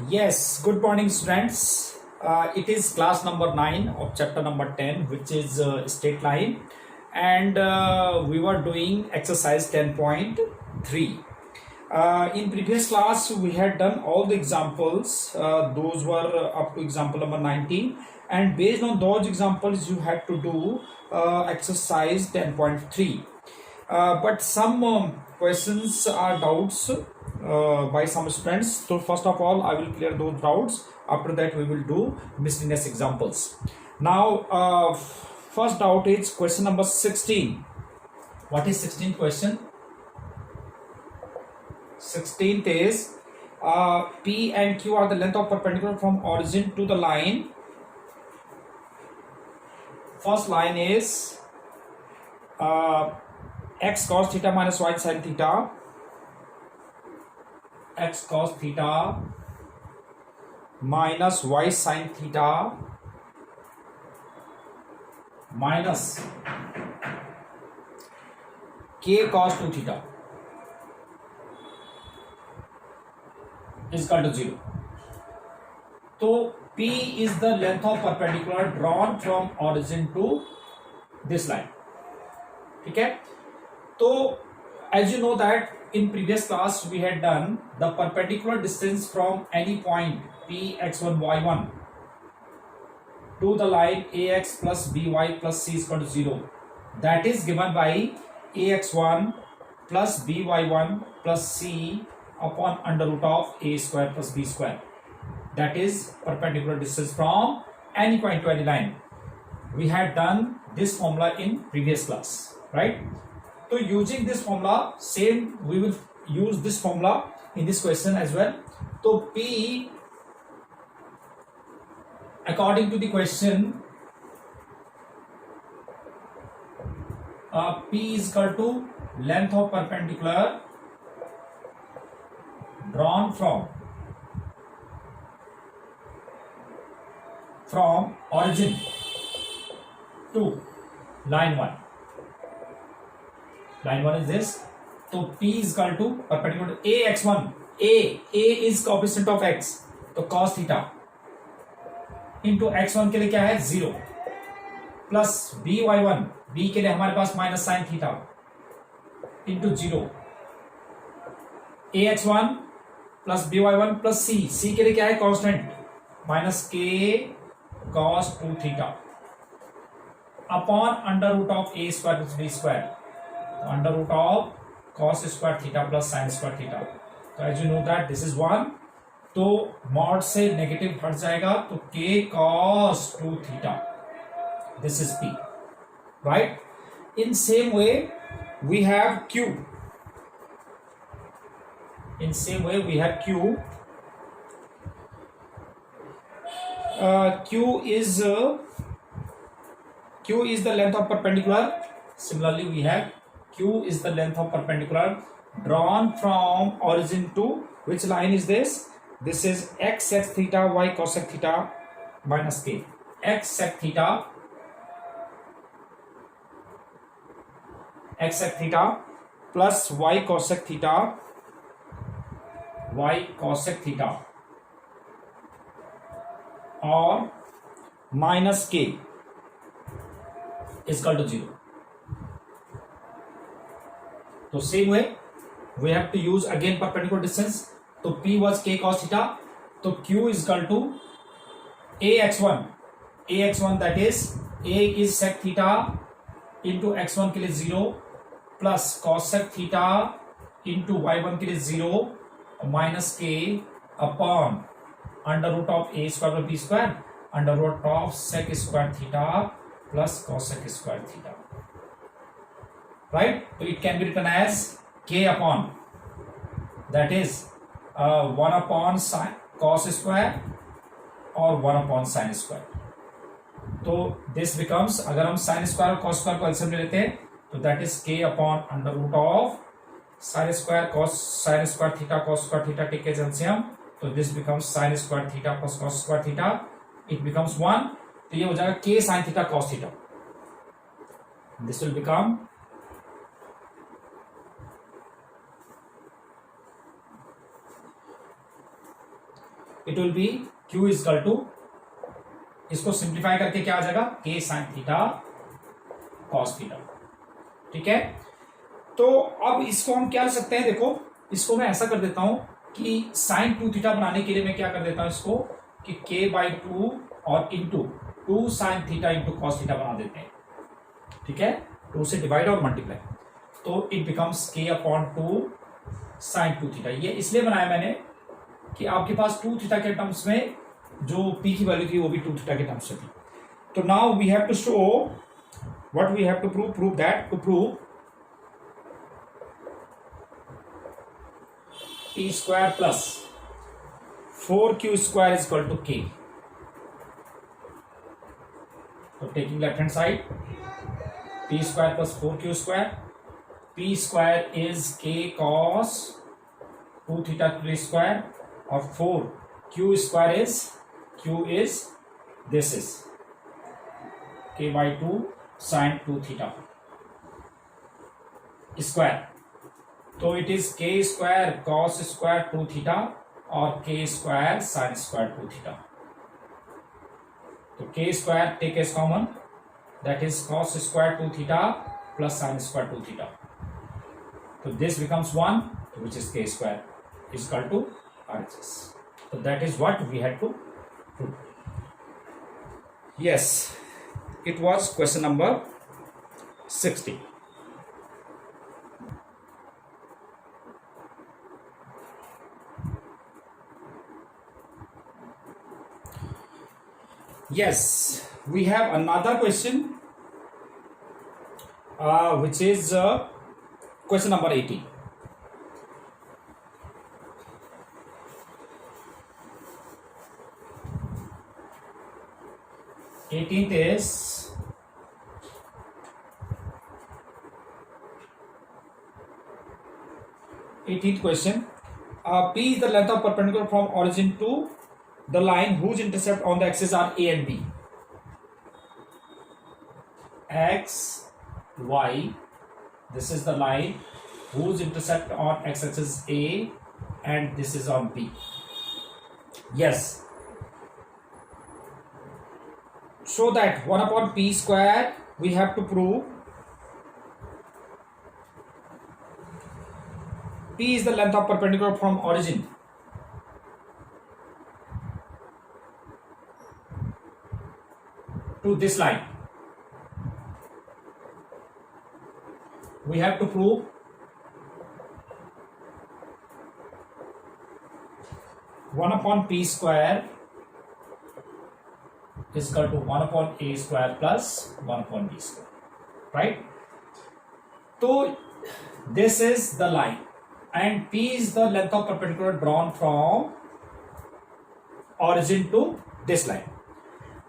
Yes, good morning, students. It is class number 9 of chapter number 10, which is straight line, and we were doing exercise 10.3. In previous class, we had done all the examples, those were up to example number 19, and based on those examples, you had to do exercise 10.3. But some questions are doubts by some students. So first of all, I will clear those doubts. After that, we will do miscellaneous examples. Now, first doubt is question number 16. What is 16th question? 16th is P and Q are the length of perpendicular from origin to the line. First line is x cos theta minus y sin theta, x cos theta minus y sin theta minus k cos 2 theta is equal to 0. So P is the length of perpendicular drawn from origin to this line. Okay. So as you know that in previous class we had done the perpendicular distance from any point P x1 y1 to the line ax plus by plus c is equal to 0. That is given by ax1 plus by1 plus c upon under root of a square plus b square. That is perpendicular distance from any point to any line. We had done this formula in previous class, right? So using this formula, same we will use this formula in this question as well. So P, according to the question, P is equal to length of perpendicular drawn from origin to line 1. Line 1 is this. So P is equal to perpendicular to ax1. A is coefficient of x, तो cos theta into x1 के लिए क्या है 0 plus by1, b के लिए हमारे पास minus sine theta into 0 ax1 plus by1 plus c के लिए क्या है constant minus k cos 2 theta upon under root of a square plus b square, under root of cos square theta plus sine square theta. तो as you know that this is 1, तो mod से negative हट जाएगा तो k cos 2 theta, this is p, right. In same way we have q. In same way we have q. Q is the length of perpendicular. Similarly we have q is the length of perpendicular drawn from origin to which line is this? This is x sec theta y cosec theta minus k. X sec theta plus y cosec theta और minus k is equal to 0. तो same way we have to use again perpendicular distance. तो P was k cos theta, तो Q is equal to ax1 that is a is sec theta into x1 के लिए 0 plus cosec theta into y1 के लिए 0 minus k upon under root of a square plus b square under root of sec square theta plus cosec square theta, right. तो it can be written as k upon that is 1 upon cos square और 1 upon sine square. तो this becomes, अगर हम sine square और cos square को LCM ले लेते हैं तो that is k upon under root of sine square cos sine square theta cos square theta take as LCM. तो this becomes sine square theta plus cos square theta, it becomes 1. तो ये हो जाएगा k sine theta cos theta. This will become it will be q is equal to, इसको simplify करके क्या आ जाएगा, k sine theta cos theta. ठीक है, तो अब इसको हम क्या कर सकते हैं, देखो इसको मैं ऐसा कर देता हूं कि साइन 2 थीटा बनाने के लिए मैं क्या कर देता हूं इसको कि k/2 और into 2 sign theta into cos theta बना देते हैं। ठीक है, 2 से डिवाइड और मल्टीप्लाई, तो it becomes k/2 sign 2 theta. ये इसलिए बनाया मैंने कि आपके पास 2 थीटा के टर्म्स में जो p की वैल्यू थी वो भी 2 थीटा के टर्म्स में थी। तो now we have to show what we have to prove that to prove p square plus 4q square is equal to k. So taking left hand side, p square plus 4q square, p square is k cos 2 theta k square or 4q square is q is this is k/2 sin 2 theta square. तो it is k square cos square 2 theta और k square sin square 2 theta. तो k square take as common, that is cos square 2 theta plus sin square 2 theta. तो this becomes 1, which is k square is equal to RHS. So that is what we had to prove. Yes, it was question number 60. Yes, we have another question, which is question number 18. Is 18th question. P is the length of perpendicular from origin to the line whose intercept on the axis are A and B. X, Y, this is the line whose intercept on x-axis is A and this is on B. Yes. So that 1 upon P square we have to prove P is the length of perpendicular from origin to this line. We have to prove one upon p square is equal to 1 upon a square plus 1 upon b square, right? So this is the line and p is the length of perpendicular drawn from origin to this line.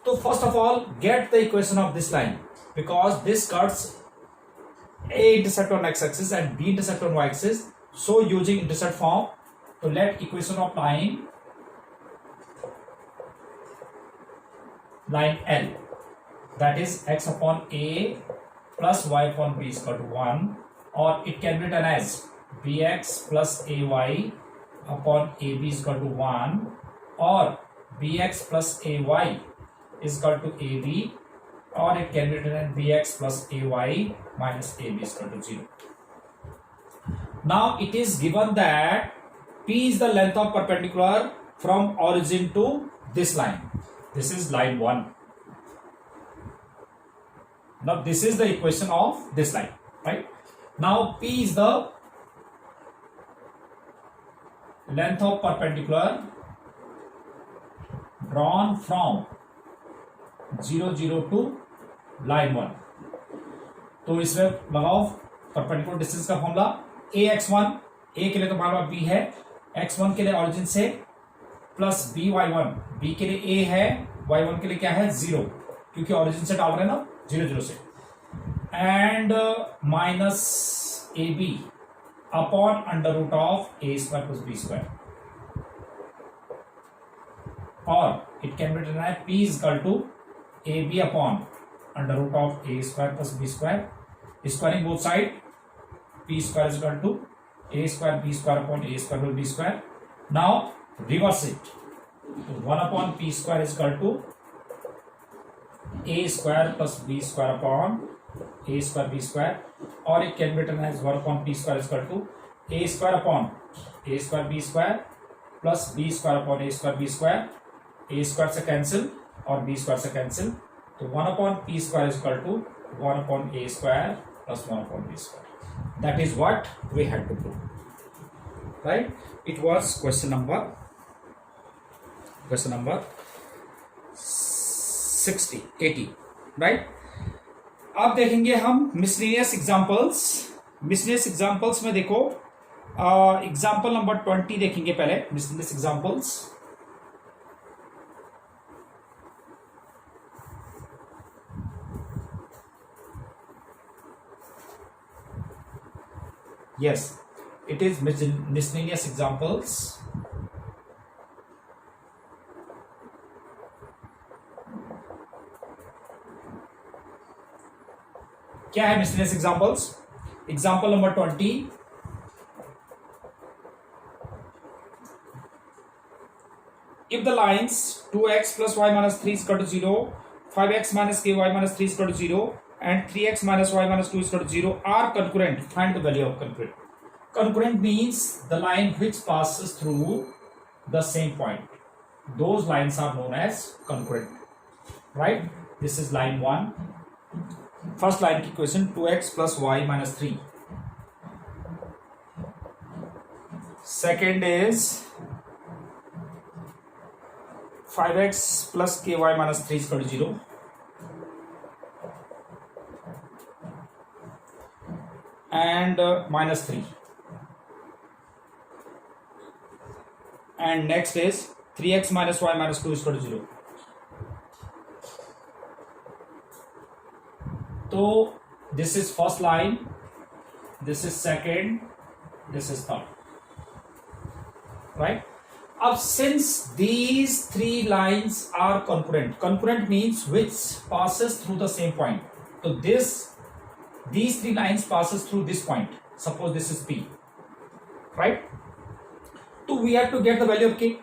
So first of all, get the equation of this line, because this cuts A intercept on x-axis and B intercept on y-axis. So using intercept form, to let equation of line L, that is x upon A plus y upon B is equal to 1, or it can be written as bx plus ay upon ab is equal to 1, or bx plus ay is equal to AB, or it can be written as bx plus ay minus ab is equal to 0. Now it is given that P is the length of perpendicular from origin to this line. This is line 1. Now this is the equation of this line, right? Now P is the length of perpendicular drawn from 0 0 to line 1. तो इसमें लगाओ perpendicular distance का formula ax1, a के लिए तो मान लो b है, x1 के लिए ऑरिजिन से प्लस by1, b के लिए a है, y1 के लिए क्या है 0, क्योंकि ऑरिजिन से डाल रहे हैं ना 0 0 से, and minus ab upon under root of a square plus b square, और it can be written as p is equal to ab upon under root of a square plus b square, squaring both side, p square is equal to a square b square upon a square plus b square. Now reverse it. 1 upon p square is equal to a square plus b square upon a square b square, or it can be written as 1 upon p square is equal to a square upon a square b square plus b square upon a square b square. A square से cancel और b square से cancel, तो 1 upon p square is equal to 1 upon a square plus 1 upon b square. That is what we had to prove, right? It was question number 80, right? अब देखेंगे हम miscellaneous examples में देखो example number 20 देखेंगे पहले miscellaneous examples. Yes, it is miscellaneous examples. क्या है miscellaneous examples? Example number 20. If the lines 2x plus y minus 3 is equal to 0, 5x minus ky minus 3 is equal to 0, and 3x minus y minus 2 is equal to 0 are concurrent, find the value of concurrent. Concurrent means the line which passes through the same point. Those lines are known as concurrent, right? This is line 1. First line की question 2x plus y minus 3. Second is 5x plus ky minus 3 is equal to 0. And minus 3. And next is 3x minus y minus 2 is equal to 0. So this is first line, this is second, this is third, right? Now since these three lines are concurrent means which passes through the same point. So these three lines passes through this point. Suppose this is P, right? So we have to get the value of K.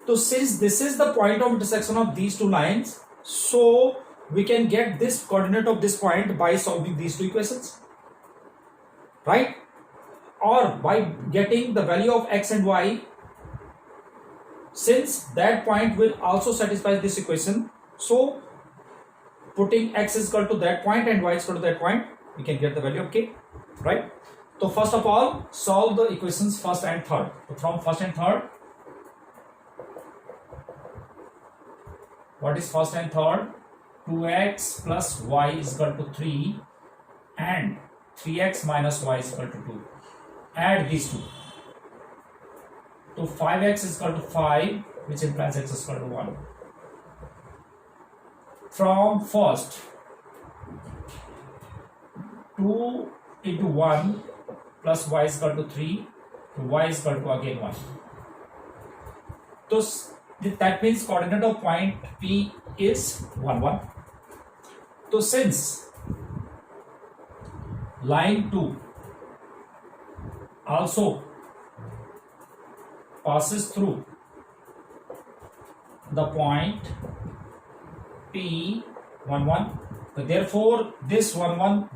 So since this is the point of intersection of these two lines, so we can get this coordinate of this point by solving these two equations, right? Or by getting the value of x and y, since that point will also satisfy this equation. So putting x is equal to that point and y is equal to that point, we can get the value of K, right? So first of all, solve the equations first and third. So from first and third, what is first and third? 2x plus y is equal to 3 and 3x minus y is equal to 2. Add these two. So 5x is equal to 5, which implies x is equal to 1. From first, 2 into 1 plus y is equal to 3, so y is equal to again 1. So that means coordinate of point P is 1, 1. So since line 2 also passes through the point P 1, 1, so therefore this 1, 1,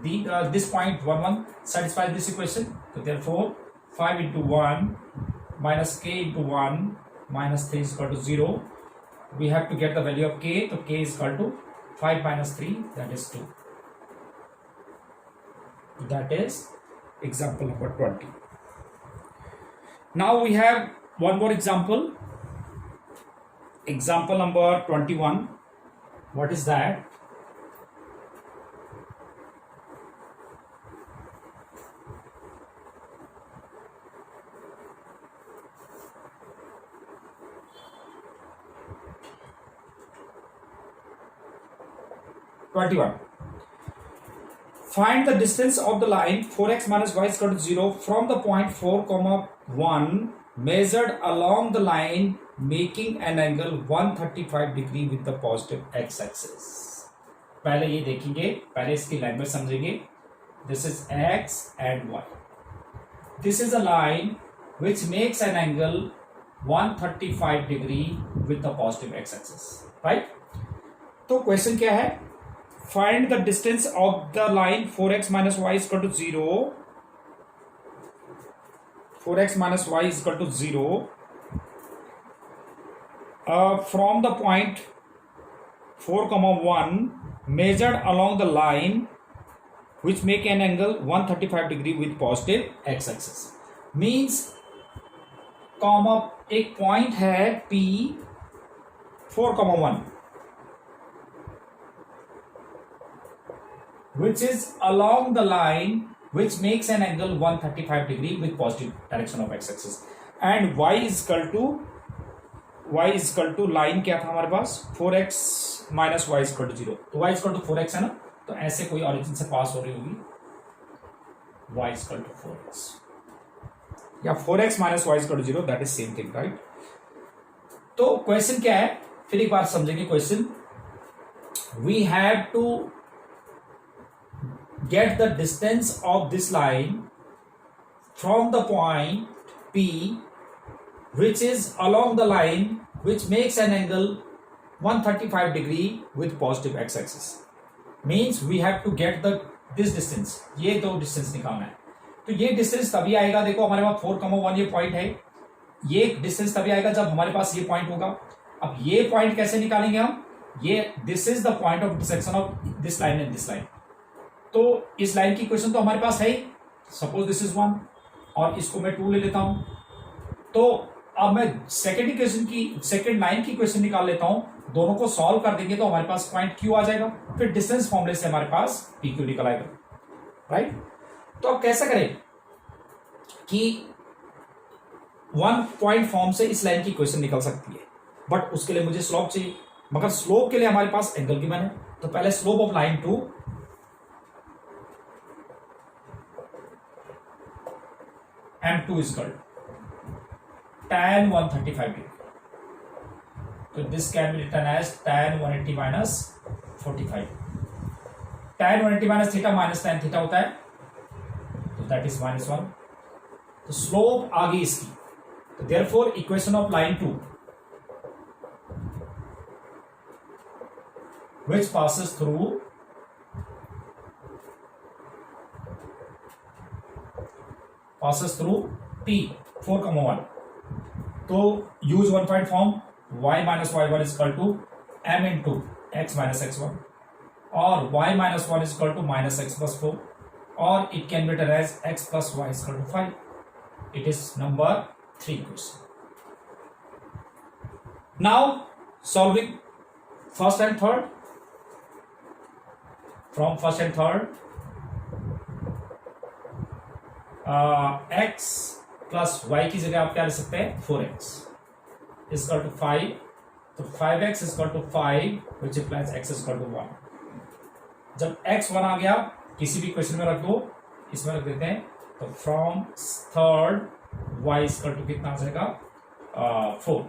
this point 1, 1 satisfies this equation. So therefore 5 into 1 minus k into 1 minus 3 is equal to 0. We have to get the value of k. So k is equal to 5 minus 3, that is 2. That is example number 20. Now we have one more example. Example number 21. What is that? Find the distance of the line 4x minus y is equal to 0 from the point 4, 1 measured along the line making an angle 135 degree with the positive x-axis. पहले ये देखेंगे, पहले इसकी language समझेंगे. This is x and y. This is a line which makes an angle 135 degree with the positive x axis, right. तो question क्या है, find the distance of the line 4x minus y is equal to 0, 4x minus y is equal to 0 from the point 4, 1 measured along the line which make an angle 135 degree with positive x axis। means comma एक point है P 4, 1 which is along the line which makes an angle 135 degree with positive direction of x axis and y is equal to line क्या था हमारे पास 4x minus y equal to 0, तो y equal to 4x है ना, तो ऐसे कोई ऑरिजिन से पास हो रही होगी y इक्वल टू 4x या 4x minus y equal to 0, that is same thing, right. तो क्वेश्चन क्या है, फिर एक बार समझेंगे question. We have to get the distance of this line from the point P which is along the line which makes an angle 135 degree with positive x axis। means we have to get this distance, ये दो distance निकालना है। तो ये distance तभी आएगा, देखो हमारे पास 4, 1 ये पॉइंट है, ये डिस्टेंस तभी आएगा जब हमारे पास ये पॉइंट होगा। अब ये पॉइंट कैसे निकालेंगे हम, ये this is the point of intersection of this line and this line. तो इस लाइन की इक्वेशन तो हमारे पास है ही, सपोज दिस इज 1 और इसको मैं 2 ले लेता हूं। तो अब मैं सेकंड लाइन की इक्वेशन निकाल लेता हूं, दोनों को सॉल्व कर देंगे तो हमारे पास पॉइंट Q आ जाएगा, फिर डिस्टेंस फॉर्मूले से हमारे पास PQ निकल आएगा, राइट। तो अब कैसा करें कि 1 पॉइंट फॉर्म से इस लाइन की इक्वेशन निकल सकती है, बट उसके लिए मुझे स्लोप चाहिए, मगर स्लोप के लिए हमारे पास एंगल गिवन है। तो पहले slope of line 2 M2 is equal tan 135 degree, so this can be written as tan 180 minus 45। tan 180 minus theta minus tan theta होता है, तो that is -1। तो स्लोप आ गई इसकी, तो therefore equation of line 2 which passes through P 4, 1, तो use 1 point form y minus y 1 is equal to m into x minus x 1 और y minus 1 is equal to minus x plus 4 और it can be written as x plus y is equal to 5। It is number 3 question. Now solving first and third, from first and third x plus y की जगह आप क्या ले सकते हैं 4x equal to 5, तो 5x equal to 5 which implies x equal to 1। जब x 1 आ गया किसी भी क्वेश्चन में रख दो, इसमें रख देते हैं, तो from third y equal to कितना आ जाएगा 4।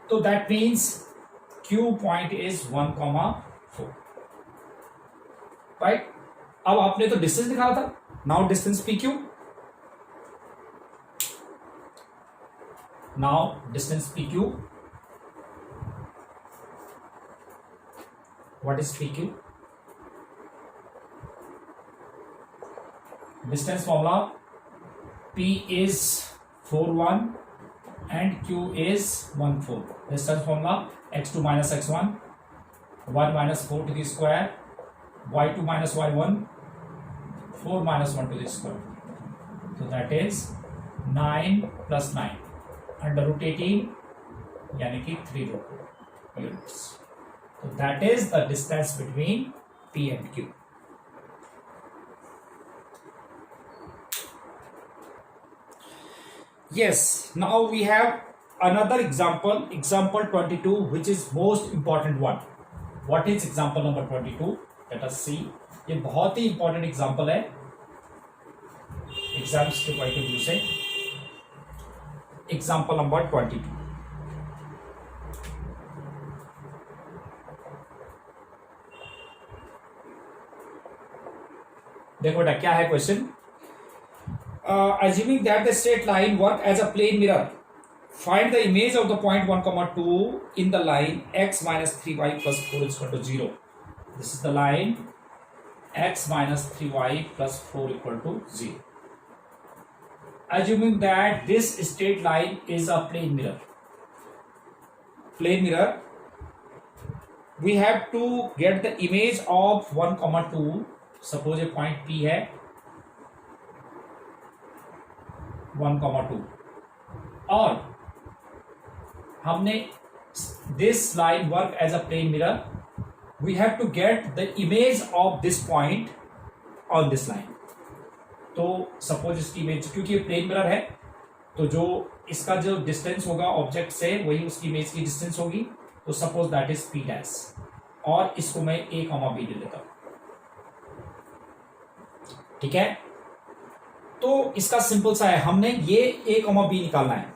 तो that means Q point is 1, 4, right. अब आपने तो डिस्टेंस निकाला था, now distance PQ, now distance PQ, what is PQ? Distance formula, P is 4, 1 and Q is 1, 4। Distance formula x2 minus x1, 1 minus 4 to the square, y2 minus y1, 4 minus 1 to the square, so that is 9 plus 9 under root 18 यानी कि 3 units. तो that is the distance between P and Q। yes, now we have another example 22, which is most important one। what is example number 22? let us see। ये बहुत ही important example है exams के point of view से। Example number 22, देखो बेटा क्या है question. assuming that the straight line work as a plane mirror, find the image of the point 1 comma 2 in the line x minus 3y plus 4 is equal to 0. This is the line x minus 3y plus 4 equal to 0. Assuming that this straight line is a plane mirror, we have to get the image of 1 comma 2. Suppose a point P है 1 comma 2 और हमने this line work as a plane mirror, we have to get the image of this point on this line. तो suppose इसकी image, क्योंकि ये plane mirror है तो जो इसका जो डिस्टेंस होगा ऑब्जेक्ट से वही उसकी इमेज की डिस्टेंस होगी. तो suppose that is P dash और इसको मैं ए कॉमा बी दे देता हूं. ठीक है, तो इसका सिंपल सा है, हमने ये ए कॉमा बी निकालना है.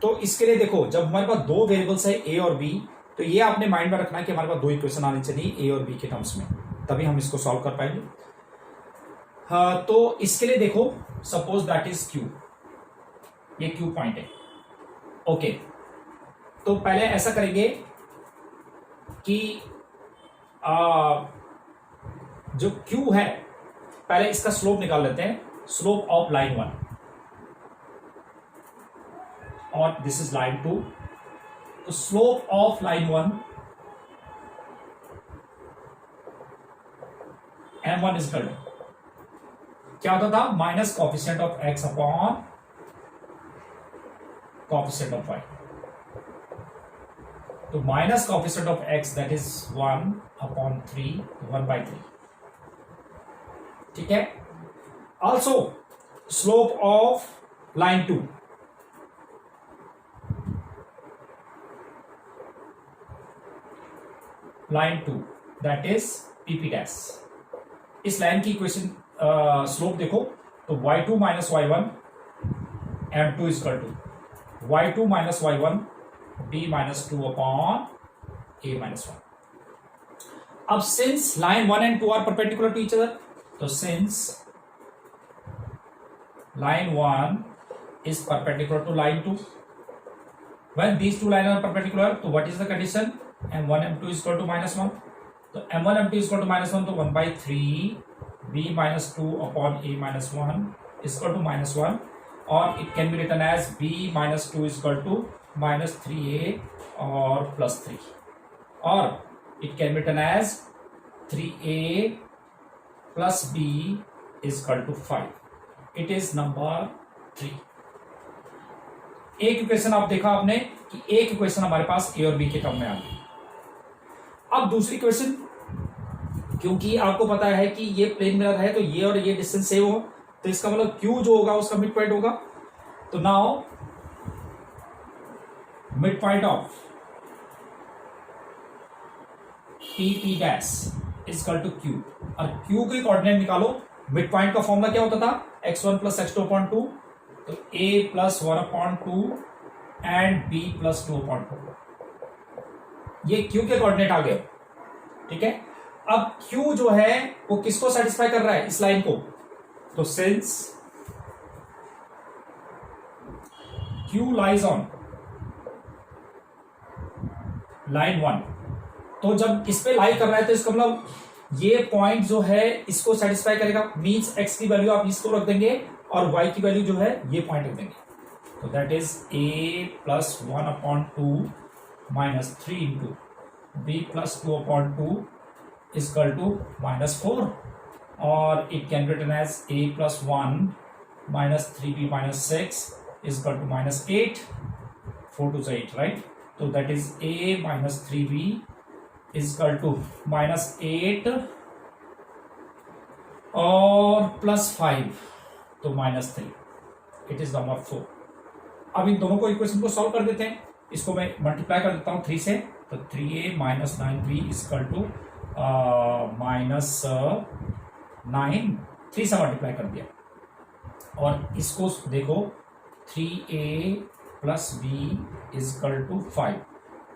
तो इसके लिए देखो, जब हमारे पास दो वेरिएबल्स है ए और बी, तो ये आपने माइंड में रखना है कि हमारे पास दो इक्वेशन आने चाहिए ए और बी के टर्म्स में, तभी हम इसको सॉल्व कर पाएंगे. हाँ, तो इसके लिए देखो, सपोज दैट इज क्यू, ये क्यू पॉइंट है. ओके, तो पहले ऐसा करेंगे कि जो क्यू है पहले इसका स्लोप निकाल लेते हैं. स्लोप ऑफ लाइन 1 और दिस इज लाइन 2. तो slope of line 1 m1 is equal to क्या होता था, minus coefficient of x upon coefficient of y. तो minus coefficient of x that is 1 upon 3, 1/3. ठीक है. Also slope of line 2 that is pp dash. इस लाइन की इक्वेशन स्लोप देखो, तो y2 minus y1 m2 is equal to y2 minus y1 b minus 2 upon a minus 1. अब since line 1 and 2 are perpendicular to each other, तो since line 1 is perpendicular to line 2, when these two lines are perpendicular, so what is the condition, m1 m2 is equal to minus 1. so m1 m2 is equal to minus 1, तो 1/3 b minus 2 upon a minus 1 is equal to minus 1, और it can be written as b minus 2 is equal to minus 3a और plus 3, or it can be written as 3a plus b is equal to 5. It is number 3. एक equation आप देखा आपने कि एक equation हमारे पास ए और बी के टर्म में आ गई. अब दूसरी इक्वेशन, क्योंकि आपको पता है कि ये प्लेन मिरर है तो ये और ये डिस्टेंस सेम हो, तो इसका मतलब क्यू जो होगा उसका मिड पॉइंट होगा. तो now mid point of P dash is equal to Q, और क्यू के कोऑर्डिनेट निकालो. मिड पॉइंट का फॉर्मूला क्या होता था, x1 प्लस x2 अपॉन 2, तो a plus 1 upon 2 and b plus 2 upon 2. ये q के कोऑर्डिनेट आ गए. ठीक है, अब q जो है वो किसको सेटिस्फाई कर रहा है, इस लाइन को. तो since q lies on line 1, तो जब इस पे लाई कर रहा है तो इसका मतलब ये पॉइंट जो है इसको सेटिस्फाई करेगा. मींस x की वैल्यू आप इसको रख देंगे और y की वैल्यू जो है ये पॉइंट रख देंगे. तो that is a plus 1 upon 2 minus 3 into b plus 2 upon 2 is equal to minus 4, और इट कैन बी रिटन एज a plus 1 minus 3b minus 6 is equal to minus 8. 4 to 8, right. तो that is a minus 3b is equal to minus 8 और plus 5, तो minus 3. It is number 4. अब इन दोनों को equation को solve कर देते हैं. इसको मैं मल्टीप्लाई कर देता हूं 3 से, तो 3a minus 9b is equal to minus 9. 3 से मल्टीप्लाई कर दिया, और इसको देखो 3a plus b is equal to 5.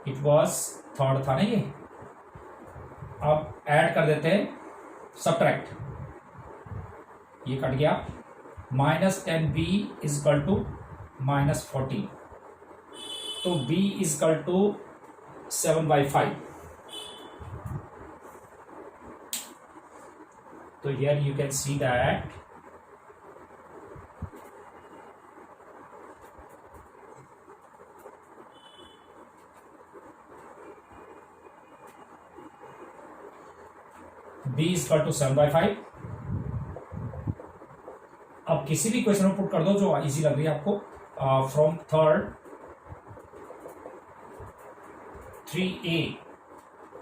It was third था ना ये. अब ऐड कर देते हैं, सब्ट्रैक्ट, ये कट गया, minus 10b is equal to minus 14, तो b is equal to 7/5. So here you can see that b is equal to 7/5. अब किसी भी क्वेश्चन में पुट कर दो जो इजी लग रही है आपको. From third 3a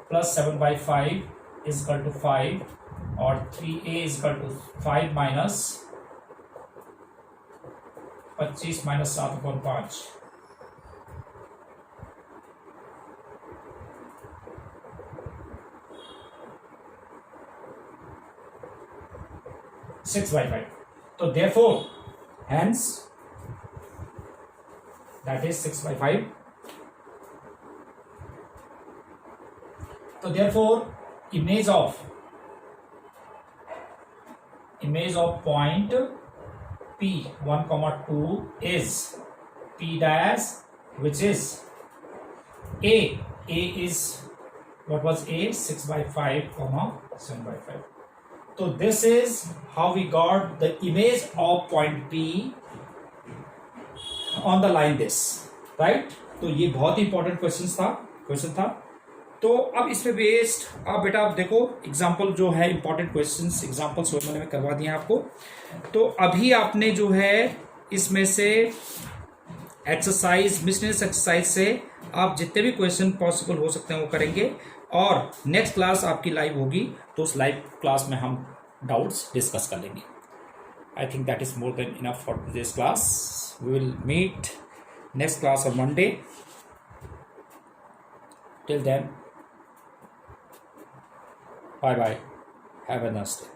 plus 7/5 is equal to 5, और 3a is equal to 5 minus 25 minus 7/5. 6/5. So therefore, hence that is 6/5. So therefore, image of point P 1,2 is P dash, which is A. A is, what was A? 6/5, 7/5. So this is how we got the image of point P on the line this, right? तो ये बहुत ही important question था. तो अब इसमें based आप बेटा आप देखो एग्जाम्पल जो है इंपॉर्टेंट क्वेश्चंस एग्जाम्पल्स मैंने करवा दिए हैं आपको. तो अभी आपने जो है इसमें से एक्सरसाइज मिसलेनियस एक्सरसाइज से आप जितने भी क्वेश्चन पॉसिबल हो सकते हैं वो करेंगे, और नेक्स्ट क्लास आपकी लाइव होगी तो उस लाइव क्लास में हम डाउट्स डिस्कस कर लेंगे. I think that is more than enough for this class. We will meet next class on Monday. Till then, bye bye, have a nice day.